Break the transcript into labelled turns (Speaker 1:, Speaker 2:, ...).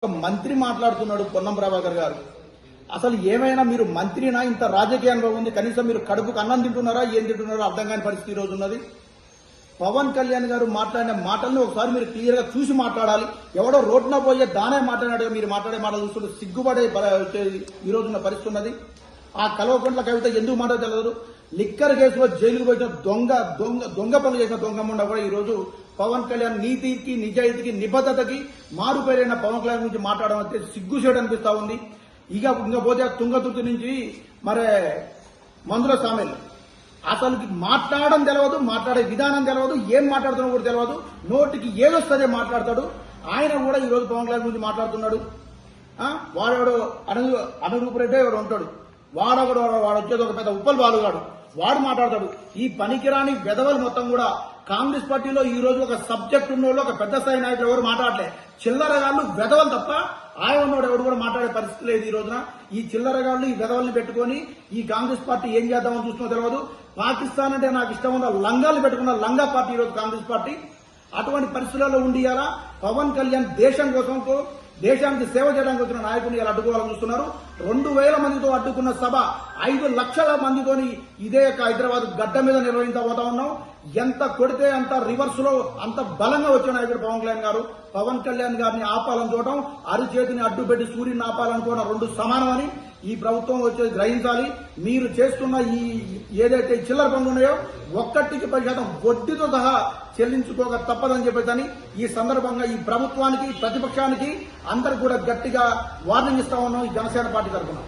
Speaker 1: ఒక మంత్రి మాట్లాడుతున్నాడు పొన్నం ప్రభాకర్ గారు. అసలు ఏమైనా మీరు మంత్రినా? ఇంత రాజకీయ అనుభవం ఉంది, కనీసం మీరు కడుపుకు అన్నం తింటున్నారా, ఏం తింటున్నారో అర్థం కాని పరిస్థితి ఈ రోజు ఉన్నది. పవన్ కళ్యాణ్ గారు మాట్లాడిన మాటలను ఒకసారి మీరు క్లియర్ గా చూసి మాట్లాడాలి. ఎవడో రోడ్న పోయే దానే మాట్లాడినట్టుగా మీరు మాట్లాడే మాటలు చూస్తుంటే సిగ్గుపడే ఈ రోజున్న పరిస్థితి ఉన్నది. ఆ కల్వకుంట్ల కవిత ఎందుకు మాట తెలియదు. లిక్కర్ కేసులో జైలుకు పోయిన దొంగ పనులు చేసిన దొంగముండ కూడా ఈ రోజు పవన్ కళ్యాణ్ నీతికి, నిజాయితీకి, నిబద్ధతకి మారుపేరైన పవన్ కళ్యాణ్ గురించి మాట్లాడడం అంటే సిగ్గుచేటు అనిపిస్తా ఉంది. ఇక పోతే తుంగతుర్తి నుంచి మరి మందుల సామెలు అసలు మాట్లాడడం తెలియదు, మాట్లాడే విధానం తెలియదు, ఏం మాట్లాడుతున్నా కూడా తెలియదు. నోటికి ఏదొస్తుందే మాట్లాడతాడు. ఆయన కూడా ఈ రోజు పవన్ కళ్యాణ్ గురించి మాట్లాడుతున్నాడు. వాడెవడు అనురూప్ రెడ్డి ఎవడు ఉంటాడు, వాడు వచ్చేది ఒక పెద్ద ఉప్పల్ బాలుగాడు, వాడు మాట్లాడతాడు. ఈ పనికిరాని వెధవలు మొత్తం కూడా కాంగ్రెస్ పార్టీలో ఈ రోజు ఒక సబ్జెక్ట్ ఉన్నోళ్ళు, ఒక పెద్ద స్థాయి నాయకులు ఎవరు మాట్లాడలే. చిల్లరగాళ్ళు వెధవలు తప్ప ఆయన ఉన్నోడు ఎవడు కూడా మాట్లాడే పరిస్థితి లేదు ఈ రోజున. ఈ చిల్లరగాళ్ళు ఈ వెధవల్ని పెట్టుకుని ఈ కాంగ్రెస్ పార్టీ ఏం చేద్దామని చూస్తున్నా తెలియదు. పాకిస్తాన్ అంటే నాకు ఇష్టం ఉన్న లంగాలు పెట్టుకున్న లంగా పార్టీ ఈ రోజు కాంగ్రెస్ పార్టీ. అటువంటి పరిస్థితులలో ఉండియాలా పవన్ కళ్యాణ్ దేశం కోసం, దేశానికి సేవ చేయడానికి వచ్చిన నాయకుని ఇలా అడ్డుకోవాలని చూస్తున్నారు. 2000 మందితో అడ్డుకున్న సభ 5 లక్షల మందితోని ఇదే హైదరాబాద్ గడ్డ మీద నిర్వహించబోతా ఉన్నాం. ఎంత కొడితే అంత రివర్స్ లో అంత బలంగా వచ్చిన నాయకుడు పవన్ కళ్యాణ్ గారు. పవన్ కళ్యాణ్ గారిని ఆపాలని చూడటం, అరిచేతిని అడ్డుపెట్టి సూర్యుని ఆపాలనుకోవడం 2 సమానమని ఈ ప్రభుత్వం వచ్చేది గ్రహించాలి. మీరు చేస్తున్న ఈ ఏదైతే చిల్లర పనులు ఉన్నాయో ఒక్కటికి 10% వడ్డీతో సహా చెల్లించుకోక తప్పదని చెప్పేసి ఈ సందర్భంగా ఈ ప్రభుత్వానికి, ప్రతిపక్షానికి అందరు కూడా గట్టిగా వార్నింగ్ ఇస్తా ఉన్నాం ఈ జనసేన పార్టీ తరఫున.